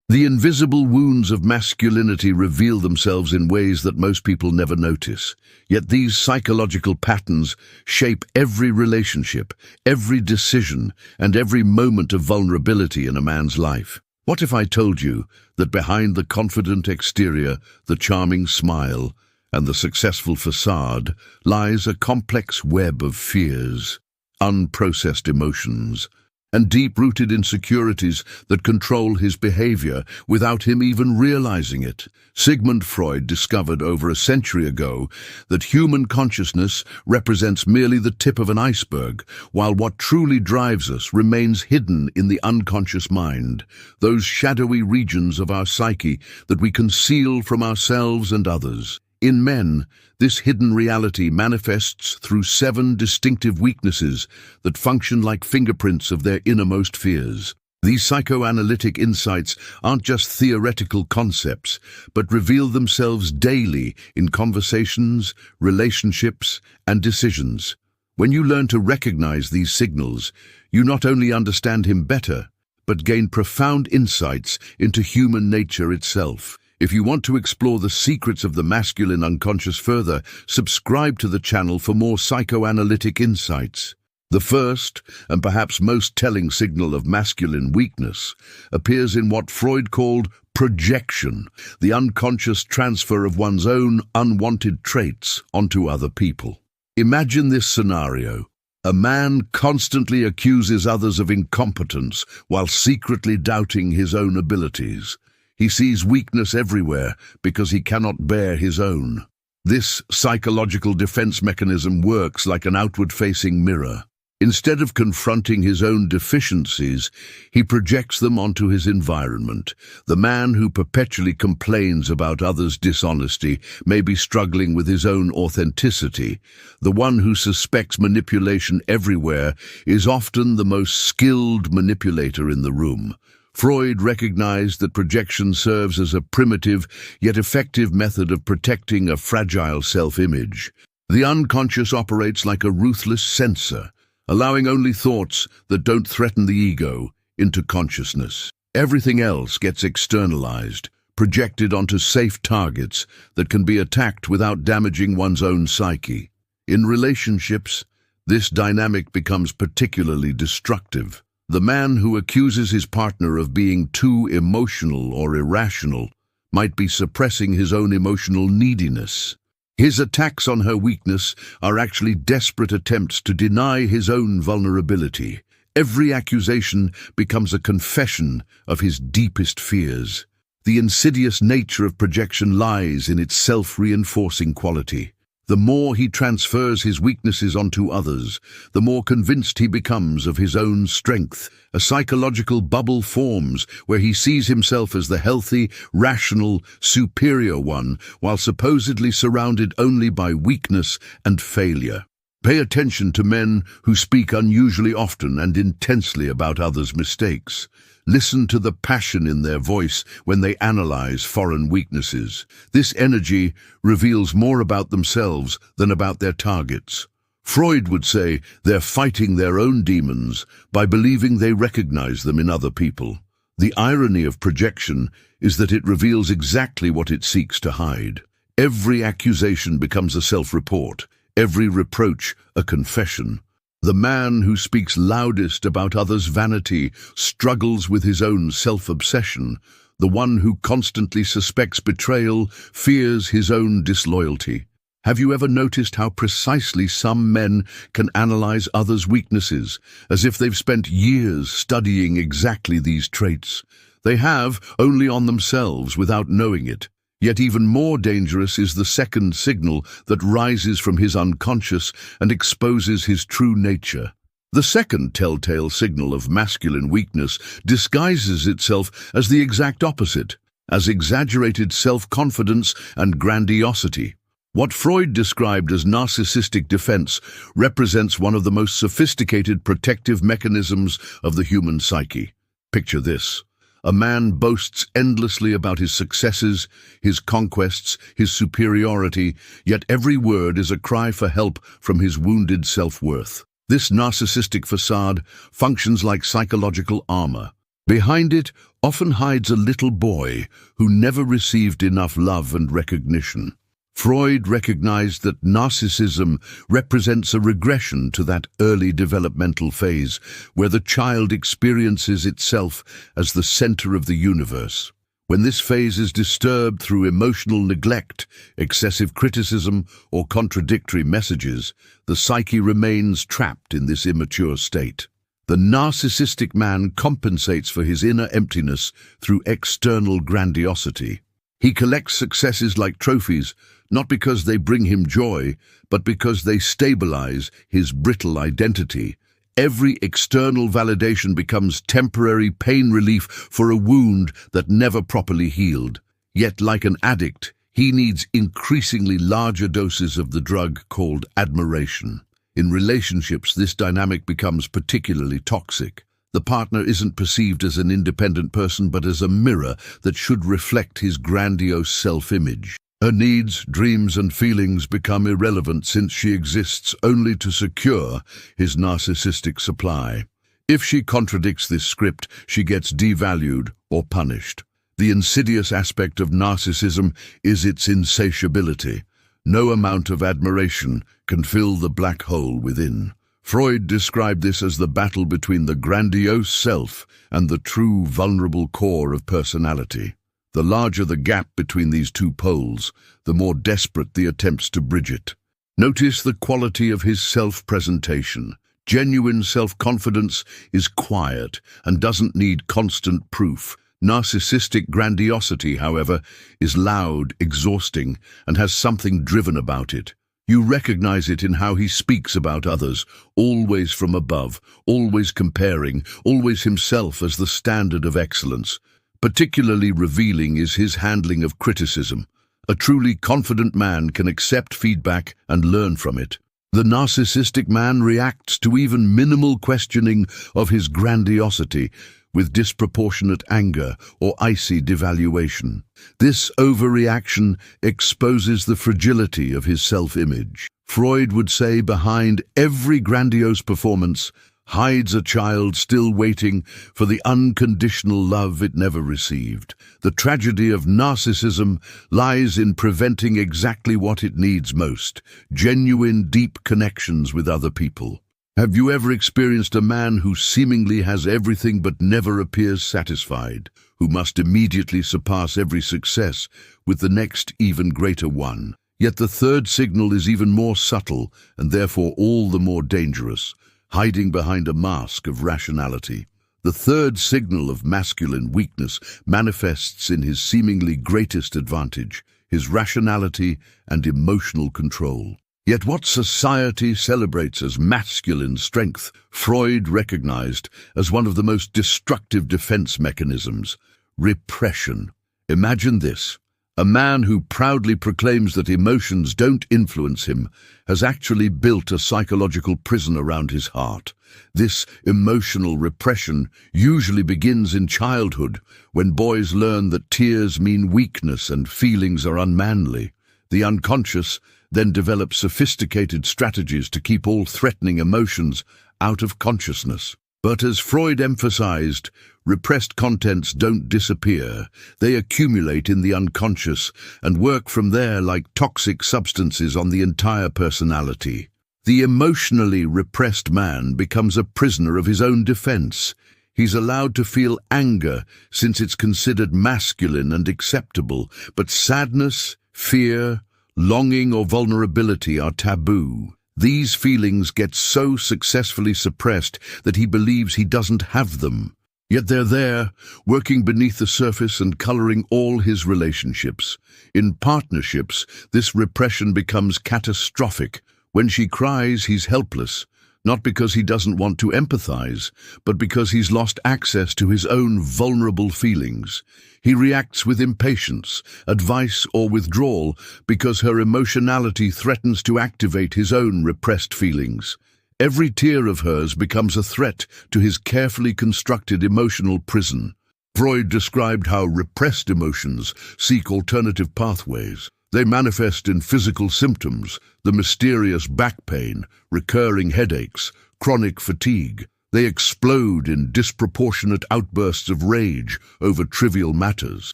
The invisible wounds of masculinity reveal themselves in ways that most people never notice. Yet these psychological patterns shape every relationship, every decision, and every moment of vulnerability in a man's life. What if I told you that behind the confident exterior, the charming smile, and the successful facade lies a complex web of fears, unprocessed emotions, and deep-rooted insecurities that control his behavior without him even realizing it? Sigmund Freud discovered over a century ago that human consciousness represents merely the tip of an iceberg, while what truly drives us remains hidden in the unconscious mind, those shadowy regions of our psyche that we conceal from ourselves and others. In men, this hidden reality manifests through 7 distinctive weaknesses that function like fingerprints of their innermost fears. These psychoanalytic insights aren't just theoretical concepts, but reveal themselves daily in conversations, relationships, and decisions. When you learn to recognize these signals, you not only understand him better, but gain profound insights into human nature itself. If you want to explore the secrets of the masculine unconscious further, subscribe to the channel for more psychoanalytic insights. The first, and perhaps most telling signal of masculine weakness, appears in what Freud called projection, the unconscious transfer of one's own unwanted traits onto other people. Imagine this scenario. A man constantly accuses others of incompetence while secretly doubting his own abilities. He sees weakness everywhere because he cannot bear his own. This psychological defense mechanism works like an outward-facing mirror. Instead of confronting his own deficiencies, he projects them onto his environment. The man who perpetually complains about others' dishonesty may be struggling with his own authenticity. The one who suspects manipulation everywhere is often the most skilled manipulator in the room. Freud recognized that projection serves as a primitive yet effective method of protecting a fragile self-image. The unconscious operates like a ruthless censor, allowing only thoughts that don't threaten the ego into consciousness. Everything else gets externalized, projected onto safe targets that can be attacked without damaging one's own psyche. In relationships, this dynamic becomes particularly destructive. The man who accuses his partner of being too emotional or irrational might be suppressing his own emotional neediness. His attacks on her weakness are actually desperate attempts to deny his own vulnerability. Every accusation becomes a confession of his deepest fears. The insidious nature of projection lies in its self-reinforcing quality. The more he transfers his weaknesses onto others, the more convinced he becomes of his own strength. A psychological bubble forms where he sees himself as the healthy, rational, superior one, while supposedly surrounded only by weakness and failure. Pay attention to men who speak unusually often and intensely about others' mistakes. Listen to the passion in their voice when they analyze foreign weaknesses. This energy reveals more about themselves than about their targets. Freud would say they're fighting their own demons by believing they recognize them in other people. The irony of projection is that it reveals exactly what it seeks to hide. Every accusation becomes a self-report, every reproach a confession. The man who speaks loudest about others' vanity struggles with his own self-obsession. The one who constantly suspects betrayal fears his own disloyalty. Have you ever noticed how precisely some men can analyze others' weaknesses, as if they've spent years studying exactly these traits? They have, only on themselves, without knowing it. Yet even more dangerous is the second signal that rises from his unconscious and exposes his true nature. The second telltale signal of masculine weakness disguises itself as the exact opposite, as exaggerated self-confidence and grandiosity. What Freud described as narcissistic defense represents one of the most sophisticated protective mechanisms of the human psyche. Picture this. A man boasts endlessly about his successes, his conquests, his superiority, yet every word is a cry for help from his wounded self-worth. This narcissistic facade functions like psychological armor. Behind it often hides a little boy who never received enough love and recognition. Freud recognized that narcissism represents a regression to that early developmental phase where the child experiences itself as the center of the universe. When this phase is disturbed through emotional neglect, excessive criticism, or contradictory messages, the psyche remains trapped in this immature state. The narcissistic man compensates for his inner emptiness through external grandiosity. He collects successes like trophies, not because they bring him joy, but because they stabilize his brittle identity. Every external validation becomes temporary pain relief for a wound that never properly healed. Yet, like an addict, he needs increasingly larger doses of the drug called admiration. In relationships, this dynamic becomes particularly toxic. The partner isn't perceived as an independent person, but as a mirror that should reflect his grandiose self-image. Her needs, dreams, and feelings become irrelevant since she exists only to secure his narcissistic supply. If she contradicts this script, she gets devalued or punished. The insidious aspect of narcissism is its insatiability. No amount of admiration can fill the black hole within. Freud described this as the battle between the grandiose self and the true vulnerable core of personality. The larger the gap between these two poles, the more desperate the attempts to bridge it. Notice the quality of his self-presentation. Genuine self-confidence is quiet and doesn't need constant proof. Narcissistic grandiosity, however, is loud, exhausting, and has something driven about it. You recognize it in how he speaks about others, always from above, always comparing, always himself as the standard of excellence. Particularly revealing is his handling of criticism. A truly confident man can accept feedback and learn from it. The narcissistic man reacts to even minimal questioning of his grandiosity with disproportionate anger or icy devaluation. This overreaction exposes the fragility of his self-image. Freud would say behind every grandiose performance hides a child still waiting for the unconditional love it never received. The tragedy of narcissism lies in preventing exactly what it needs most: genuine, deep connections with other people. Have you ever experienced a man who seemingly has everything but never appears satisfied, who must immediately surpass every success with the next even greater one? Yet the third signal is even more subtle and therefore all the more dangerous, hiding behind a mask of rationality. The third signal of masculine weakness manifests in his seemingly greatest advantage, his rationality and emotional control. Yet what society celebrates as masculine strength, Freud recognized as one of the most destructive defense mechanisms: repression. Imagine this. A man who proudly proclaims that emotions don't influence him has actually built a psychological prison around his heart. This emotional repression usually begins in childhood, when boys learn that tears mean weakness and feelings are unmanly. The unconscious then develops sophisticated strategies to keep all threatening emotions out of consciousness. But as Freud emphasized, repressed contents don't disappear. They accumulate in the unconscious and work from there like toxic substances on the entire personality. The emotionally repressed man becomes a prisoner of his own defense. He's allowed to feel anger since it's considered masculine and acceptable, but sadness, fear, longing, or vulnerability are taboo. These feelings get so successfully suppressed that he believes he doesn't have them. Yet they're there, working beneath the surface and coloring all his relationships. In partnerships, this repression becomes catastrophic. When she cries, he's helpless, not because he doesn't want to empathize, but because he's lost access to his own vulnerable feelings. He reacts with impatience, advice, or withdrawal because her emotionality threatens to activate his own repressed feelings. Every tear of hers becomes a threat to his carefully constructed emotional prison. Freud described how repressed emotions seek alternative pathways. They manifest in physical symptoms: the mysterious back pain, recurring headaches, chronic fatigue. They explode in disproportionate outbursts of rage over trivial matters.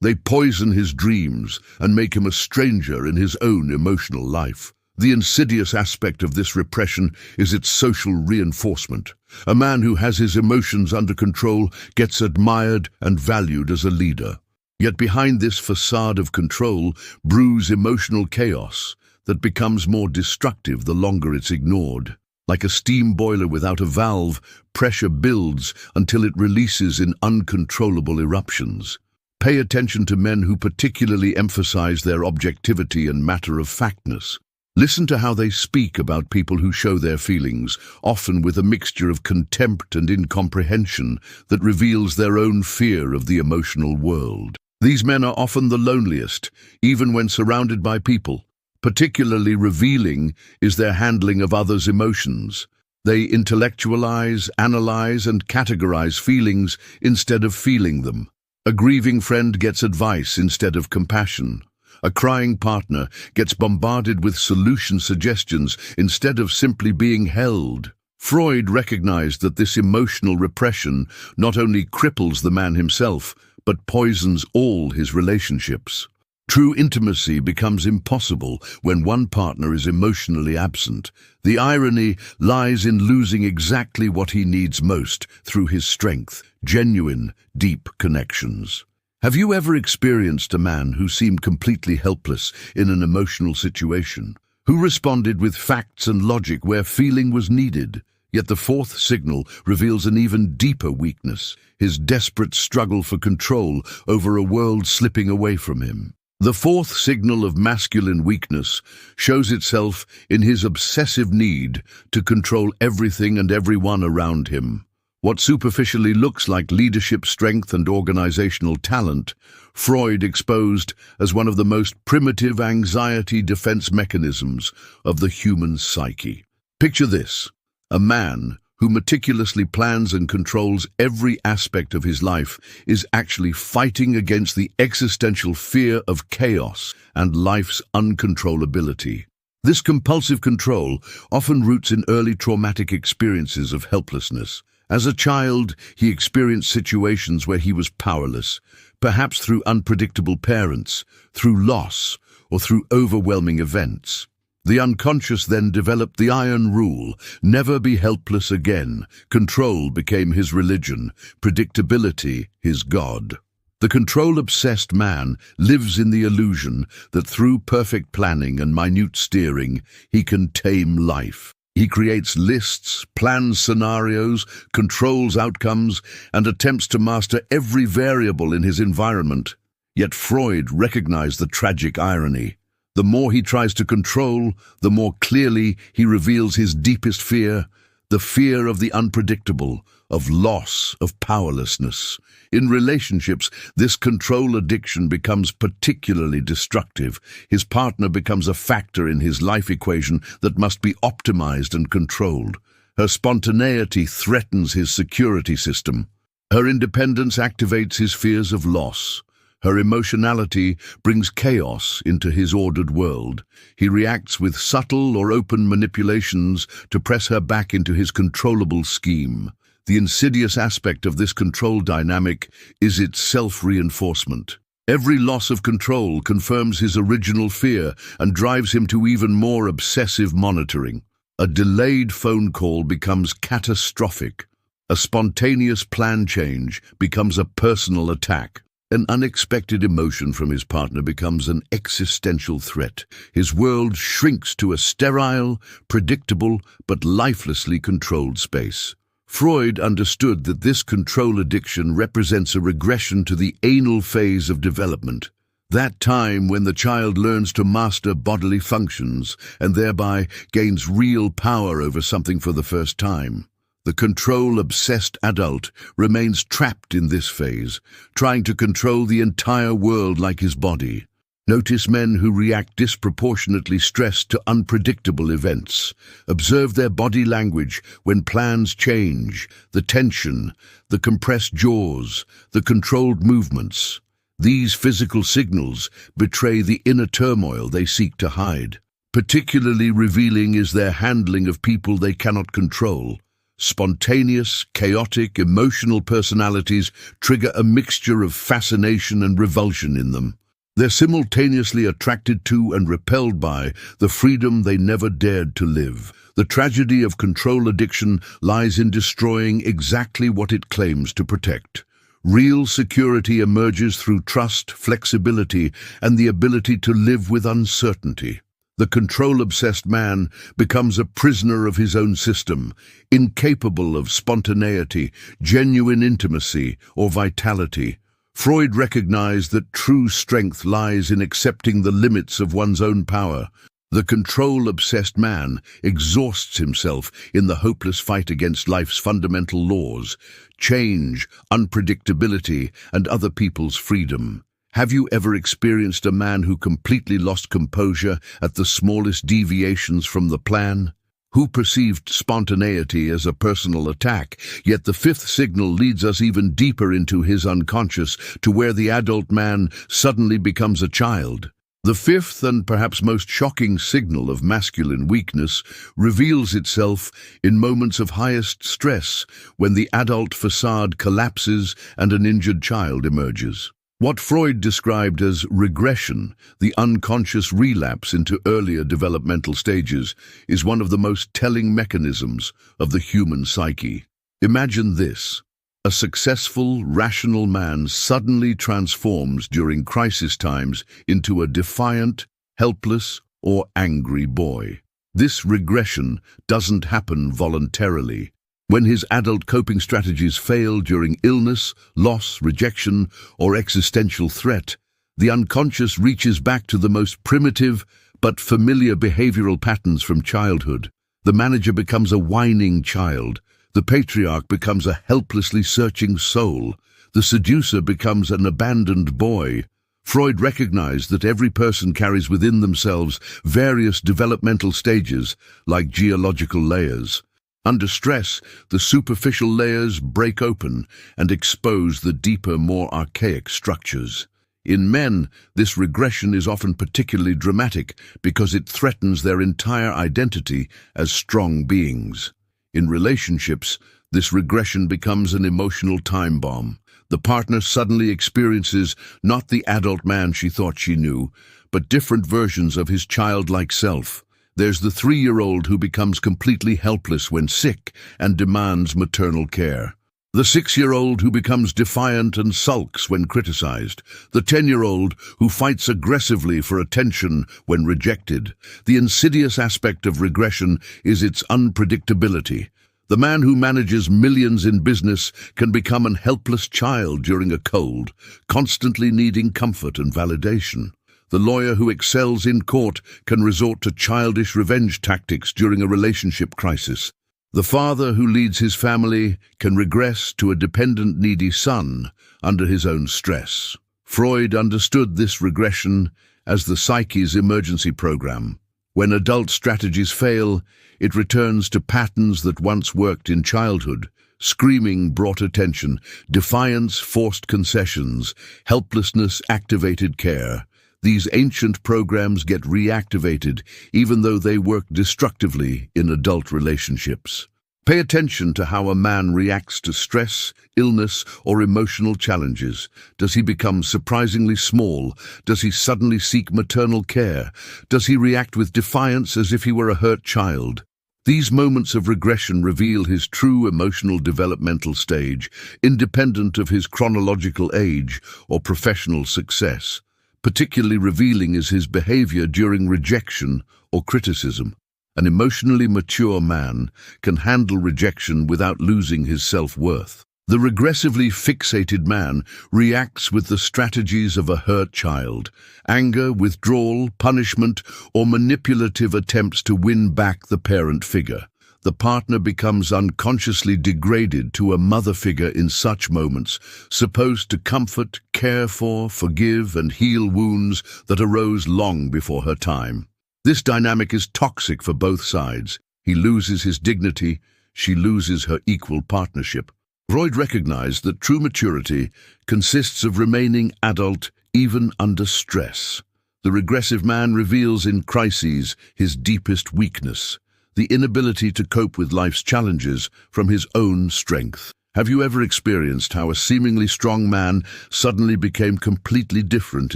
They poison his dreams and make him a stranger in his own emotional life. The insidious aspect of this repression is its social reinforcement. A man who has his emotions under control gets admired and valued as a leader. Yet behind this facade of control brews emotional chaos that becomes more destructive the longer it's ignored. Like a steam boiler without a valve, pressure builds until it releases in uncontrollable eruptions. Pay attention to men who particularly emphasize their objectivity and matter-of-factness. Listen to how they speak about people who show their feelings, often with a mixture of contempt and incomprehension that reveals their own fear of the emotional world. These men are often the loneliest, even when surrounded by people. Particularly revealing is their handling of others' emotions. They intellectualize, analyze, and categorize feelings instead of feeling them. A grieving friend gets advice instead of compassion. A crying partner gets bombarded with solution suggestions instead of simply being held. Freud recognized that this emotional repression not only cripples the man himself, but poisons all his relationships. True intimacy becomes impossible when one partner is emotionally absent. The irony lies in losing exactly what he needs most through his strength, genuine, deep connections. Have you ever experienced a man who seemed completely helpless in an emotional situation? Who responded with facts and logic where feeling was needed? Yet the fourth signal reveals an even deeper weakness, his desperate struggle for control over a world slipping away from him. The fourth signal of masculine weakness shows itself in his obsessive need to control everything and everyone around him. What superficially looks like leadership strength and organizational talent, Freud exposed as one of the most primitive anxiety defense mechanisms of the human psyche. Picture this: a man who meticulously plans and controls every aspect of his life is actually fighting against the existential fear of chaos and life's uncontrollability. This compulsive control often roots in early traumatic experiences of helplessness. As a child, he experienced situations where he was powerless, perhaps through unpredictable parents, through loss, or through overwhelming events. The unconscious then developed the iron rule: never be helpless again. Control became his religion, predictability his god. The control-obsessed man lives in the illusion that through perfect planning and minute steering, he can tame life. He creates lists, plans scenarios, controls outcomes, and attempts to master every variable in his environment. Yet Freud recognized the tragic irony. The more he tries to control, the more clearly he reveals his deepest fear, the fear of the unpredictable, of loss, of powerlessness. In relationships, this control addiction becomes particularly destructive. His partner becomes a factor in his life equation that must be optimized and controlled. Her spontaneity threatens his security system. Her independence activates his fears of loss. Her emotionality brings chaos into his ordered world. He reacts with subtle or open manipulations to press her back into his controllable scheme. The insidious aspect of this control dynamic is its self-reinforcement. Every loss of control confirms his original fear and drives him to even more obsessive monitoring. A delayed phone call becomes catastrophic. A spontaneous plan change becomes a personal attack. An unexpected emotion from his partner becomes an existential threat. His world shrinks to a sterile, predictable, but lifelessly controlled space. Freud understood that this control addiction represents a regression to the anal phase of development, that time when the child learns to master bodily functions and thereby gains real power over something for the first time. The control-obsessed adult remains trapped in this phase, trying to control the entire world like his body. Notice men who react disproportionately stressed to unpredictable events. Observe their body language when plans change, the tension, the compressed jaws, the controlled movements. These physical signals betray the inner turmoil they seek to hide. Particularly revealing is their handling of people they cannot control. Spontaneous, chaotic, emotional personalities trigger a mixture of fascination and revulsion in them. They're simultaneously attracted to and repelled by the freedom they never dared to live. The tragedy of control addiction lies in destroying exactly what it claims to protect. Real security emerges through trust, flexibility, and the ability to live with uncertainty. The control-obsessed man becomes a prisoner of his own system, incapable of spontaneity, genuine intimacy, or vitality. Freud recognized that true strength lies in accepting the limits of one's own power. The control-obsessed man exhausts himself in the hopeless fight against life's fundamental laws, change, unpredictability, and other people's freedom. Have you ever experienced a man who completely lost composure at the smallest deviations from the plan? Who perceived spontaneity as a personal attack, yet the fifth signal leads us even deeper into his unconscious, to where the adult man suddenly becomes a child. The fifth and perhaps most shocking signal of masculine weakness reveals itself in moments of highest stress, when the adult facade collapses and an injured child emerges. What Freud described as regression, the unconscious relapse into earlier developmental stages, is one of the most telling mechanisms of the human psyche. Imagine this. A successful, rational man suddenly transforms during crisis times into a defiant, helpless, or angry boy. This regression doesn't happen voluntarily. When his adult coping strategies fail during illness, loss, rejection, or existential threat, the unconscious reaches back to the most primitive but familiar behavioral patterns from childhood. The manager becomes a whining child. The patriarch becomes a helplessly searching soul. The seducer becomes an abandoned boy. Freud recognized that every person carries within themselves various developmental stages, like geological layers. Under stress, the superficial layers break open and expose the deeper, more archaic structures. In men, this regression is often particularly dramatic because it threatens their entire identity as strong beings. In relationships, this regression becomes an emotional time bomb. The partner suddenly experiences not the adult man she thought she knew, but different versions of his childlike self. There's the 3-year-old who becomes completely helpless when sick and demands maternal care. The 6-year-old who becomes defiant and sulks when criticized. The 10-year-old who fights aggressively for attention when rejected. The insidious aspect of regression is its unpredictability. The man who manages millions in business can become an helpless child during a cold, constantly needing comfort and validation. The lawyer who excels in court can resort to childish revenge tactics during a relationship crisis. The father who leads his family can regress to a dependent, needy son under his own stress. Freud understood this regression as the psyche's emergency program. When adult strategies fail, it returns to patterns that once worked in childhood. Screaming brought attention, defiance forced concessions, helplessness activated care. These ancient programs get reactivated even though they work destructively in adult relationships. Pay attention to how a man reacts to stress, illness, or emotional challenges. Does he become surprisingly small? Does he suddenly seek maternal care? Does he react with defiance as if he were a hurt child? These moments of regression reveal his true emotional developmental stage, independent of his chronological age or professional success. Particularly revealing is his behavior during rejection or criticism. An emotionally mature man can handle rejection without losing his self-worth. The regressively fixated man reacts with the strategies of a hurt child: anger, withdrawal, punishment, or manipulative attempts to win back the parent figure. The partner becomes unconsciously degraded to a mother figure in such moments, supposed to comfort, care for, forgive, and heal wounds that arose long before her time. This dynamic is toxic for both sides. He loses his dignity, she loses her equal partnership. Freud recognized that true maturity consists of remaining adult even under stress. The regressive man reveals in crises his deepest weakness: the inability to cope with life's challenges from his own strength. Have you ever experienced how a seemingly strong man suddenly became completely different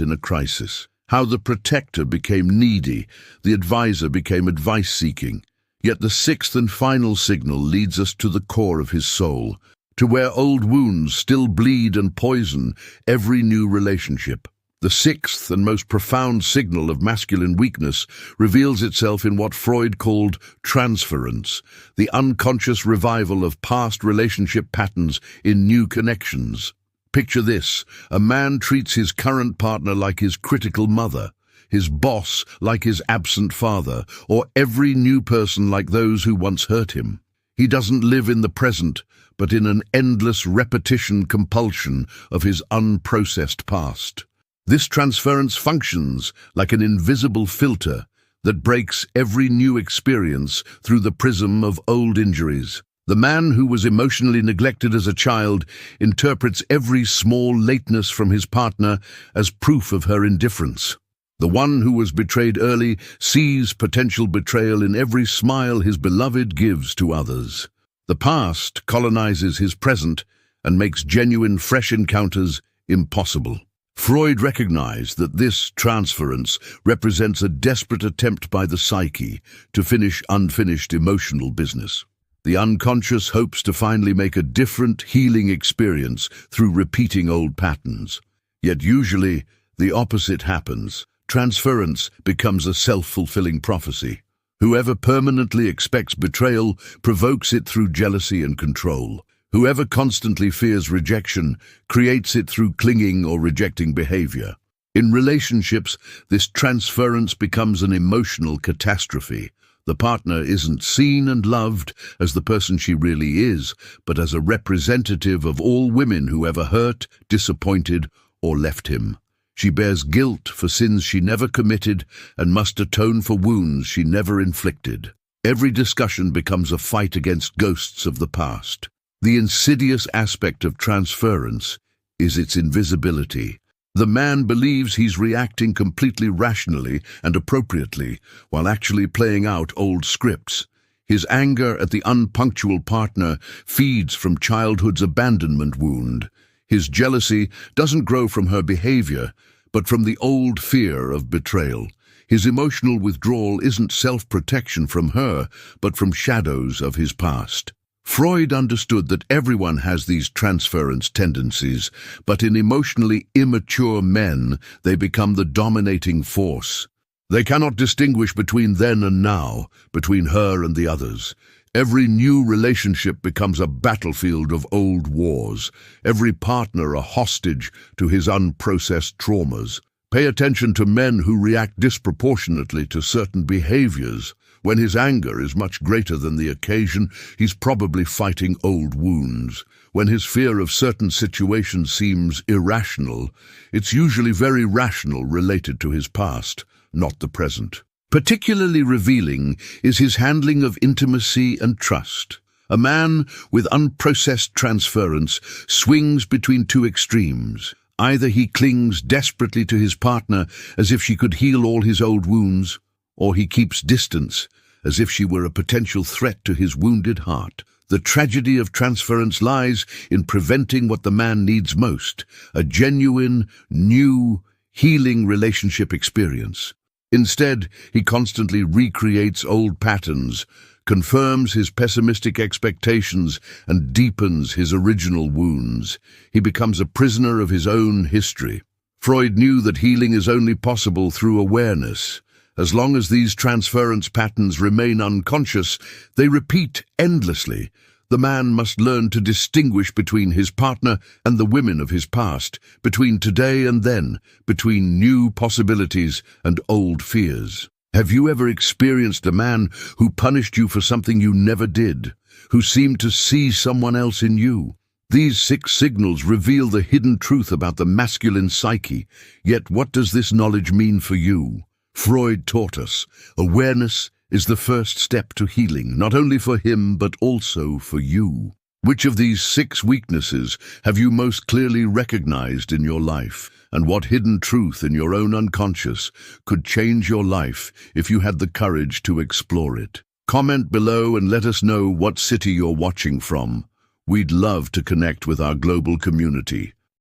in a crisis? How the protector became needy, the advisor became advice-seeking. Yet the sixth and final signal leads us to the core of his soul, to where old wounds still bleed and poison every new relationship. The sixth and most profound signal of masculine weakness reveals itself in what Freud called transference, the unconscious revival of past relationship patterns in new connections. Picture this: a man treats his current partner like his critical mother, his boss like his absent father, or every new person like those who once hurt him. He doesn't live in the present, but in an endless repetition compulsion of his unprocessed past. This transference functions like an invisible filter that breaks every new experience through the prism of old injuries. The man who was emotionally neglected as a child interprets every small lateness from his partner as proof of her indifference. The one who was betrayed early sees potential betrayal in every smile his beloved gives to others. The past colonizes his present and makes genuine, fresh encounters impossible. Freud recognized that this transference represents a desperate attempt by the psyche to finish unfinished emotional business. The unconscious hopes to finally make a different, healing experience through repeating old patterns. Yet usually, the opposite happens. Transference becomes a self-fulfilling prophecy. Whoever permanently expects betrayal provokes it through jealousy and control. Whoever constantly fears rejection creates it through clinging or rejecting behavior. In relationships, this transference becomes an emotional catastrophe. The partner isn't seen and loved as the person she really is, but as a representative of all women who ever hurt, disappointed, or left him. She bears guilt for sins she never committed and must atone for wounds she never inflicted. Every discussion becomes a fight against ghosts of the past. The insidious aspect of transference is its invisibility. The man believes he's reacting completely rationally and appropriately, while actually playing out old scripts. His anger at the unpunctual partner feeds from childhood's abandonment wound. His jealousy doesn't grow from her behavior, but from the old fear of betrayal. His emotional withdrawal isn't self-protection from her, but from shadows of his past. Freud understood that everyone has these transference tendencies, but in emotionally immature men, they become the dominating force. They cannot distinguish between then and now, between her and the others. Every new relationship becomes a battlefield of old wars, every partner a hostage to his unprocessed traumas. Pay attention to men who react disproportionately to certain behaviors. When his anger is much greater than the occasion, he's probably fighting old wounds. When his fear of certain situations seems irrational, it's usually very rational, related to his past, not the present. Particularly revealing is his handling of intimacy and trust. A man with unprocessed transference swings between two extremes. Either he clings desperately to his partner as if she could heal all his old wounds, or he keeps distance as if she were a potential threat to his wounded heart. The tragedy of transference lies in preventing what the man needs most, a genuine, new, healing relationship experience. Instead, he constantly recreates old patterns, confirms his pessimistic expectations, and deepens his original wounds. He becomes a prisoner of his own history. Freud knew that healing is only possible through awareness. As long as these transference patterns remain unconscious, they repeat endlessly. The man must learn to distinguish between his partner and the women of his past, between today and then, between new possibilities and old fears. Have you ever experienced a man who punished you for something you never did, who seemed to see someone else in you? These 6 signals reveal the hidden truth about the masculine psyche. Yet what does this knowledge mean for you? Freud taught us awareness is the first step to healing, not only for him but also for you. Which of these 6 weaknesses have you most clearly recognized in your life? And what hidden truth in your own unconscious could change your life if you had the courage to explore it? Comment below and let us know what city you're watching from. We'd love to connect with our global community.